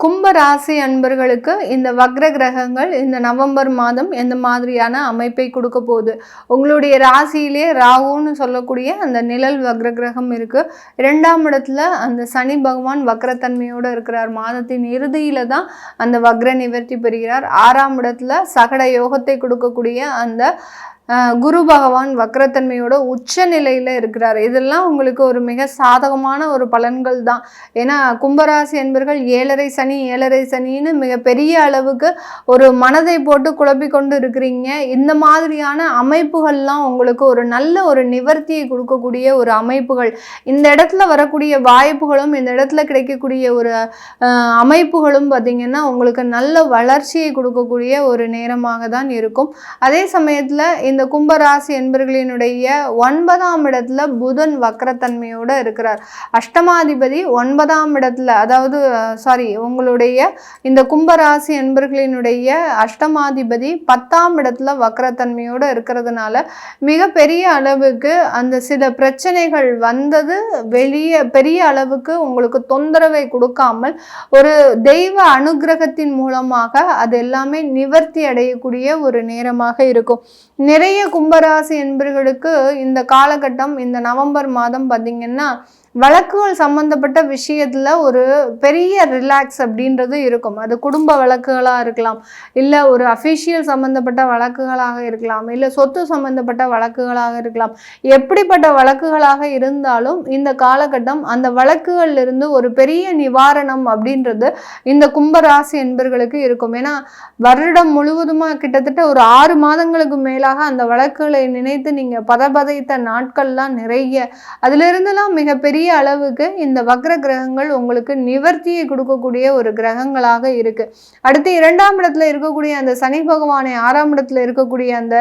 கும்ப ராசி அன்பர்களுக்கு இந்த வக்ர கிரகங்கள் இந்த நவம்பர் மாதம் எந்த மாதிரியான அமைப்பை கொடுக்க போகுது? உங்களுடைய ராசியிலே ராகுன்னு சொல்லக்கூடிய அந்த நிழல் வக்ர கிரகம் இருக்கு. 2ஆம் இடத்துல அந்த சனி பகவான் வக்ரத்தன்மையோட இருக்கிறார். மாதத்தின் இறுதியில தான் அந்த வக்ர நிவர்த்தி பெறுகிறார். 6ஆம் இடத்துல சகட யோகத்தை கொடுக்கக்கூடிய அந்த குரு பகவான் வக்ரத்தன்மையோட உச்ச நிலையில இருக்கிறார். இதெல்லாம் உங்களுக்கு ஒரு மிக சாதகமான ஒரு பலன்கள் தான். ஏன்னா கும்பராசி என்பர்கள் 7.5 சனி 7.5 சனின்னு மிக பெரிய அளவுக்கு ஒரு மனதை போட்டு குழப்பிக்கொண்டு இருக்கிறீங்க. இந்த மாதிரியான அமைப்புகள்லாம் உங்களுக்கு ஒரு நல்ல ஒரு நிவர்த்தியை கொடுக்கக்கூடிய ஒரு அமைப்புகள், இந்த இடத்துல வரக்கூடிய வாய்ப்புகளும் இந்த இடத்துல கிடைக்கக்கூடிய ஒரு அமைப்புகளும் பார்த்திங்கன்னா உங்களுக்கு நல்ல வளர்ச்சியை கொடுக்கக்கூடிய ஒரு நேரமாக தான் இருக்கும். அதே சமயத்தில் இந்த கும்பராசி என்பர்களினுடைய 9ஆம் இடத்துல புதன் வக்ரத்தன்மையோட இருக்கிறார். அஷ்டமாதிபதி 9ஆம் இடத்துல, அதாவது உங்களுடைய இந்த கும்பராசி என்பர்களினுடைய அஷ்டமாதிபதி 10ஆம் இடத்துல வக்ரத்தன்மையோட இருக்கிறதுனால மிக பெரிய அளவுக்கு அந்த சில பிரச்சனைகள் வந்தது வெளியே பெரிய அளவுக்கு உங்களுக்கு தொந்தரவை கொடுக்காமல் ஒரு தெய்வ அனுகிரகத்தின் மூலமாக அது எல்லாமே நிவர்த்தி அடையக்கூடிய ஒரு நேரமாக இருக்கும். நிறைய கும்பராசி என்பர்களுக்கு இந்த காலகட்டம், இந்த நவம்பர் மாதம் பார்த்தீங்கன்னா வழக்குகள் சம்பந்தப்பட்ட விஷயத்துல ஒரு பெரிய ரிலாக்ஸ் அப்படின்றது இருக்கும். அது குடும்ப வழக்குகளாக இருக்கலாம், இல்லை ஒரு அஃபிஷியல் சம்பந்தப்பட்ட வழக்குகளாக இருக்கலாம், இல்லை சொத்து சம்பந்தப்பட்ட வழக்குகளாக இருக்கலாம். எப்படிப்பட்ட வழக்குகளாக இருந்தாலும் இந்த காலகட்டம் அந்த வழக்குகள்ல இருந்து ஒரு பெரிய நிவாரணம் அப்படின்றது இந்த கும்பராசி என்பர்களுக்கு இருக்கும். ஏன்னா வருடம் முழுவதுமாக கிட்டத்தட்ட ஒரு 6 மாதங்களுக்கு மேலாக அந்த வழக்குகளை நினைத்து நீங்க பதபதைத்த நாட்கள்லாம் நிறைய, அதுல இருந்தெல்லாம் மிகப்பெரிய அளவுக்கு இந்த வக்ர கிரகங்கள் உங்களுக்கு நிவர்த்தியை கொடுக்கக்கூடிய ஒரு கிரகங்களாக இருக்கு. அடுத்து 2ஆம் இடத்துல இருக்கக்கூடிய அந்த சனி பகவானை 6ஆம் இடத்துல இருக்கக்கூடிய அந்த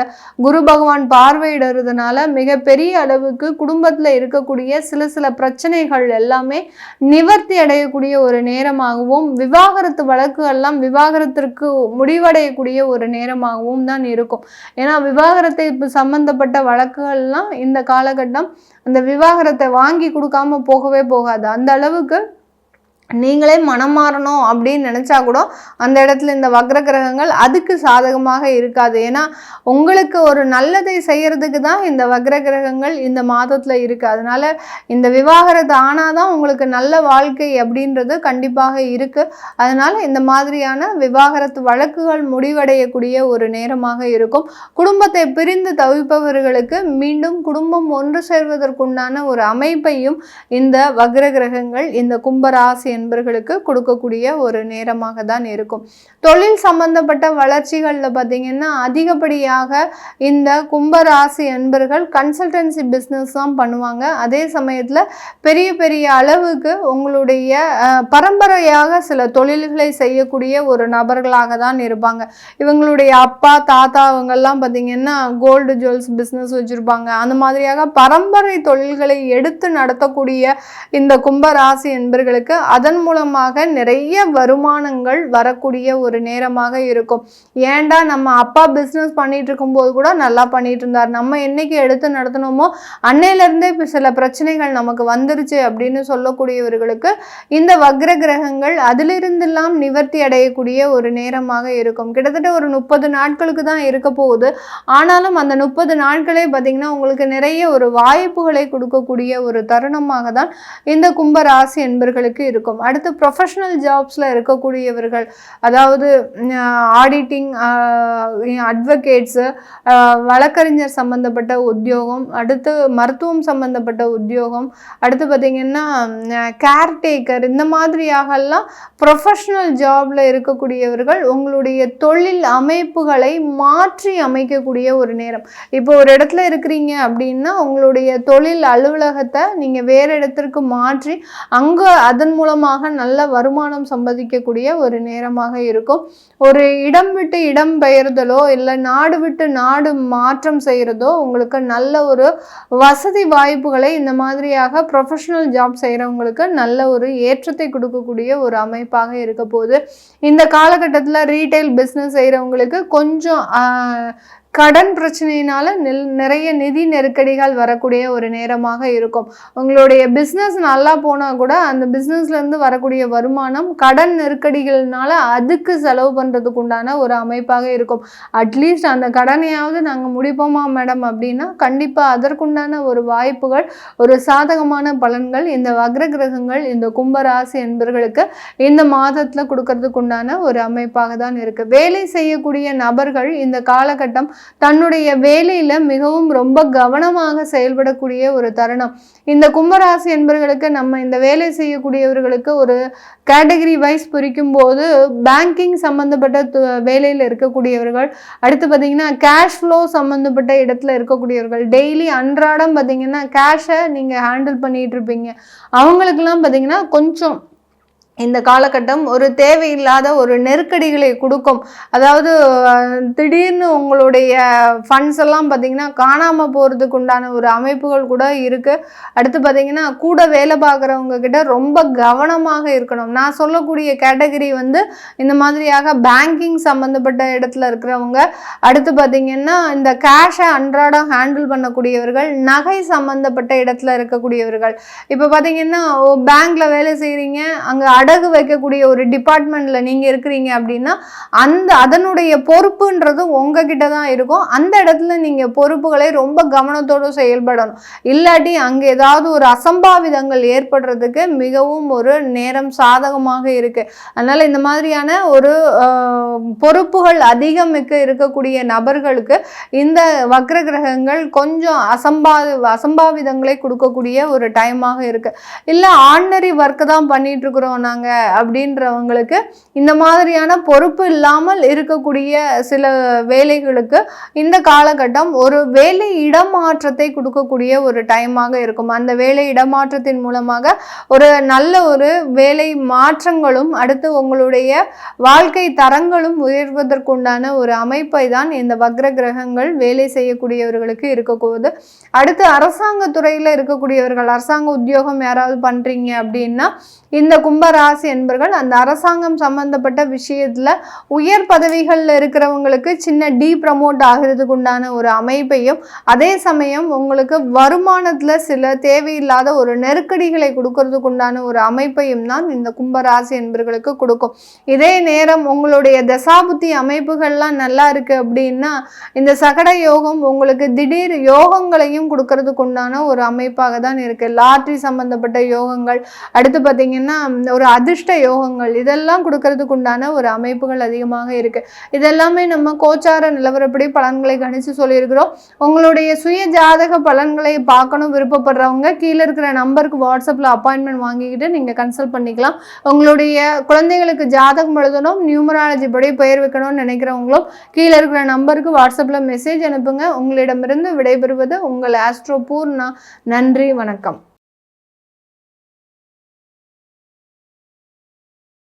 குரு பகவான் பார்வையிடுறதுனால மிகப்பெரிய அளவுக்கு குடும்பத்துல இருக்கக்கூடிய சில பிரச்சனைகள் எல்லாமே நிவர்த்தி அடையக்கூடிய ஒரு நேரமாகவும், விவாகரத்து வழக்குகள்லாம் விவாகரத்திற்கு முடிவடையக்கூடிய ஒரு நேரமாகவும் தான் இருக்கும். ஏன்னா விவாகரத்தை சம்பந்தப்பட்ட வழக்குகள்லாம் இந்த காலகட்டம் அந்த விவாகரத்தை வாங்கி கொடுக்காம போகவே போகாது. அந்த அளவுக்கு நீங்களே மனம் மாறணும் அப்படின்னு நினச்சா கூட அந்த இடத்துல இந்த வக்ர கிரகங்கள் அதுக்கு சாதகமாக இருக்காது. ஏன்னா உங்களுக்கு ஒரு நல்லதை செய்யறதுக்கு தான் இந்த வக்ர கிரகங்கள் இந்த மாதத்தில் இருக்குது. அதனால இந்த விவாகரத்து ஆனாதான் உங்களுக்கு நல்ல வாழ்க்கை அப்படின்றது கண்டிப்பாக இருக்குது. அதனால இந்த மாதிரியான விவாகரத்து வழக்குகள் முடிவடையக்கூடிய ஒரு நேரமாக இருக்கும். குடும்பத்தை பிரிந்து தவிப்பவர்களுக்கு மீண்டும் குடும்பம் ஒன்று சேர்வதற்குண்டான ஒரு அமைப்பையும் இந்த வக்ர கிரகங்கள் இந்த கும்பராசி என்பர்களுக்கு கொடுக்கக்கூடிய ஒரு நேரமாக தான் இருக்கும். தொழில் சம்பந்தப்பட்ட வளர்ச்சிகள்ல பார்த்தீங்கன்னா அதிகப்படியாக இந்த கும்பராசி என்பர்கள் கன்சல்டன்சி பிஸ்னஸ் தான் பண்ணுவாங்க. அதே சமயத்தில் பெரிய பெரிய அளவுக்கு உங்களுடைய பரம்பரையாக சில தொழில்களை செய்யக்கூடிய ஒரு நபர்களாக தான் இருப்பாங்க. இவங்களுடைய அப்பா தாத்தா அவங்கெல்லாம் பார்த்தீங்கன்னா கோல்டு ஜுவல்ஸ் பிஸ்னஸ் வச்சுருப்பாங்க. அந்த மாதிரியாக பரம்பரை தொழில்களை எடுத்து நடத்தக்கூடிய இந்த கும்பராசி என்பர்களுக்கு அதன் மூலமாக நிறைய வருமானங்கள் வரக்கூடிய ஒரு நேரமாக இருக்கும். ஏண்டா நம்ம அப்பா பிஸ்னஸ் பண்ணிட்டு இருக்கும்போது கூட நல்லா பண்ணிட்டு இருந்தார், நம்ம என்னைக்கு எடுத்து நடத்தணுமோ அன்னையிலிருந்தே சில பிரச்சனைகள் நமக்கு வந்துருச்சு அப்படின்னு சொல்லக்கூடியவர்களுக்கு இந்த வக்ர கிரகங்கள் அதிலிருந்தெல்லாம் நிவர்த்தி அடையக்கூடிய ஒரு நேரமாக இருக்கும். கிட்டத்தட்ட ஒரு 30 நாட்களுக்கு தான் இருக்க போகுது. ஆனாலும் அந்த 30 நாட்களே பார்த்தீங்கன்னா உங்களுக்கு நிறைய ஒரு வாய்ப்புகளை கொடுக்கக்கூடிய ஒரு தருணமாக தான் இந்த கும்பராசி என்பர்களுக்கு இருக்கும். அடுத்து ப்ரொஃபஷனல் ஜாப்ஸில் இருக்கக்கூடியவர்கள், அதாவது ஆடிட்டிங், அட்வொகேட்ஸு, வழக்கறிஞர் சம்பந்தப்பட்ட உத்தியோகம், அடுத்து மருத்துவம் சம்பந்தப்பட்ட உத்தியோகம், அடுத்து பார்த்திங்கன்னா கேர்டேக்கர், இந்த மாதிரியாகலாம் ப்ரொஃபஷனல் ஜாபில் இருக்கக்கூடியவர்கள் உங்களுடைய தொழில் அமைப்புகளை மாற்றி அமைக்கக்கூடிய ஒரு நேரம். இப்போ ஒரு இடத்துல இருக்கிறீங்க அப்படின்னா உங்களுடைய தொழில் அலுவலகத்தை நீங்கள் வேறு இடத்திற்கு மாற்றி அங்கே அதன் மூலமாக நல்ல வருமானம் சம்பாதிக்கக்கூடிய ஒரு நேரமாக இருக்கும். ஒரு இடம் விட்டு இடம் பெயர்தலோ இல்லை நாடு விட்டு நாடு மாற்றம் செய்கிறதோ உங்களுக்கு நல்ல ஒரு வசதி வாய்ப்புகளை இந்த மாதிரியாக ப்ரொஃபஷனல் ஜாப் செய்கிறவங்களுக்கு நல்ல ஒரு ஏற்றத்தை கொடுக்கக்கூடிய ஒரு அமைப்பாக இருக்க போகுது. இந்த காலகட்டத்தில் ரீட்டைல் பிஸ்னஸ் செய்கிறவங்களுக்கு கொஞ்சம் கடன் பிரச்சனையினால நிறைய நிதி நெருக்கடிகள் வரக்கூடிய ஒரு நேரமாக இருக்கும். உங்களுடைய பிஸ்னஸ் நல்லா போனால் கூட அந்த பிஸ்னஸ்லேருந்து வரக்கூடிய வருமானம் கடன் நெருக்கடிகள்னால அதுக்கு செலவு பண்ணுறதுக்கு உண்டான ஒரு அமைப்பாக இருக்கும். அட்லீஸ்ட் அந்த கடனையாவது நாங்கள் முடிப்போமா மேடம் அப்படின்னா கண்டிப்பாக அதற்குண்டான ஒரு வாய்ப்புகள், ஒரு சாதகமான பலன்கள் இந்த வக்ர கிரகங்கள் இந்த கும்பராசி என்பவர்களுக்கு இந்த மாதத்தில் கொடுக்கறதுக்கு உண்டான ஒரு அமைப்பாக தான் இருக்குது. வேலை செய்யக்கூடிய நபர்கள் இந்த காலகட்டம் தன்னுடைய வேலையில மிகவும் ரொம்ப கவனமாக செயல்படக்கூடிய ஒரு தருணம். இந்த கும்பராசி என்பவர்களுக்கு நம்ம இந்த வேலை செய்யக்கூடியவர்களுக்கு ஒரு கேட்டகரி வைஸ் பிரிக்கும் போது பேங்கிங் சம்பந்தப்பட்ட வேலையில் இருக்கக்கூடியவர்கள், அடுத்து பார்த்தீங்கன்னா கேஷ் ஃப்ளோ சம்மந்தப்பட்ட இடத்துல இருக்கக்கூடியவர்கள், டெய்லி அன்றாடம் பார்த்தீங்கன்னா கேஷை நீங்கள் ஹேண்டில் பண்ணிட்டு இருப்பீங்க, அவங்களுக்கெல்லாம் பார்த்தீங்கன்னா கொஞ்சம் இந்த காலகட்டம் ஒரு தேவையில்லாத ஒரு நெருக்கடிகளை கொடுக்கும். அதாவது திடீர்னு உங்களுடைய ஃபண்ட்ஸ் எல்லாம் பார்த்திங்கன்னா காணாமல் போகிறதுக்கு உண்டான ஒரு அமைப்புகள் கூட இருக்குது. அடுத்து பார்த்திங்கன்னா கூட வேலை பார்க்குறவங்க கிட்ட ரொம்ப கவனமாக இருக்கணும். நான் சொல்லக்கூடிய கேட்டகரி இந்த மாதிரியாக பேங்கிங் சம்மந்தப்பட்ட இடத்துல இருக்கிறவங்க, அடுத்து பார்த்திங்கன்னா இந்த கேஷை அன்றாடம் ஹேண்டில் பண்ணக்கூடியவர்கள், நகை சம்மந்தப்பட்ட இடத்துல இருக்கக்கூடியவர்கள். இப்போ பார்த்திங்கன்னா பேங்க்கில் வேலை செய்கிறீங்க, அங்கே அடகு வைக்கக்கூடிய ஒரு டிபார்ட்மெண்ட்ல நீங்க இருக்கிறீங்க அப்படின்னா அதனுடைய பொறுப்புன்றது உங்ககிட்ட தான் இருக்கும். அந்த இடத்துல நீங்க பொறுப்புகளை ரொம்ப கவனத்தோடு செயல்படணும். இல்லாட்டி அங்க ஏதாவது ஒரு அசம்பாவிதங்கள் ஏற்படுறதுக்கு மிகவும் ஒரு நேரம் சாதகமாக இருக்கு. அதனால இந்த மாதிரியான ஒரு பொறுப்புகள் அதிகம் இருக்கக்கூடிய நபர்களுக்கு இந்த வக்ர கிரகங்கள் கொஞ்சம் அசம்பாவிதங்களை கொடுக்கக்கூடிய ஒரு டைமாக இருக்கு. இல்ல ஆர்டினரி ஒர்க் தான் பண்ணிட்டு இருக்கிறோம் நாங்க அப்படின்றவங்களுக்கு இந்த மாதிரியான பொறுப்பு இல்லாமல் இருக்கக்கூடிய சில வேலைகளுக்கு இந்த காலகட்டம் ஒரு வேலை இடமாற்றத்தை கொடுக்கக்கூடிய ஒரு டைமாக இருக்கும். அந்த வேலை இடமாற்றத்தின் மூலமாக ஒரு நல்ல ஒரு வேலை மாற்றங்களும், அடுத்து உங்களுடைய வாழ்க்கை தரங்களும் உயர்வதற்குண்டான ஒரு அமைப்பை தான் இந்த வக்ர கிரகங்கள் வேலை செய்யக்கூடியவர்களுக்கு இருக்கக்கூடாது. அடுத்து அரசாங்க துறையில் இருக்கக்கூடியவர்கள், அரசாங்க உத்தியோகம் யாராவது பண்றீங்க அப்படின்னா இந்த கும்பராசி என்பவர்கள் அந்த அரசாங்கம் சம்பந்தப்பட்ட விஷயத்துல உயர் பதவிகள்ல இருக்கிறவங்களுக்கு சின்ன ப்ரமோட் ஆகிறதுக்கு உண்டான ஒரு அமைப்பையும், அதே சமயம் உங்களுக்கு வருமானத்துல சில தேவையில்லாத ஒரு நெருக்கடிகளை கொடுக்கறதுக்கு உண்டான ஒரு அமைப்பையும் தான் இந்த கும்பராசி என்பவர்களுக்கு கொடுக்கும். இதே நேரம் உங்களுடைய தசாபுத்தி அமைப்புகள்லாம் நல்லா இருக்கு அப்படின்னா இந்த சகட யோகம் உங்களுக்கு திடீர் யோகங்களையும் கொடுக்கறதுக்கு உண்டான ஒரு அமைப்பாக தான் இருக்கு. லாட்ரி சம்பந்தப்பட்ட யோகங்கள், அடுத்து பார்த்தீங்கன்னா ஒரு அதிர்ஷ்ட யோகங்கள், இதெல்லாம் கொடுக்கறதுக்கு உண்டான ஒரு அமைப்புகள் அதிகமாக இருக்கு. இதெல்லாமே நம்ம கோச்சார நிலவரப்படி பலன்களை கணிச்சு சொல்லியிருக்கிறோம். உங்களுடைய சுய ஜாதக பலன்களை பார்க்கணும் விருப்பப்படுறவங்க கீழே இருக்கிற நம்பருக்கு வாட்ஸ்அப்ல அப்பாயின்மெண்ட் வாங்கிக்கிட்டு நீங்க கன்சல்ட் பண்ணிக்கலாம். உங்களுடைய குழந்தைகளுக்கு ஜாதகம் எழுதணும், நியூமராலஜி படி பெயர் வைக்கணும்னு நினைக்கிறவங்களும் கீழே இருக்கிற நம்பருக்கு வாட்ஸ்அப்ல மெசேஜ் அனுப்புங்க. உங்களிடமிருந்து விடைபெறுவது உங்கள் ஆஸ்ட்ரோ பூர்ணா. நன்றி, வணக்கம்.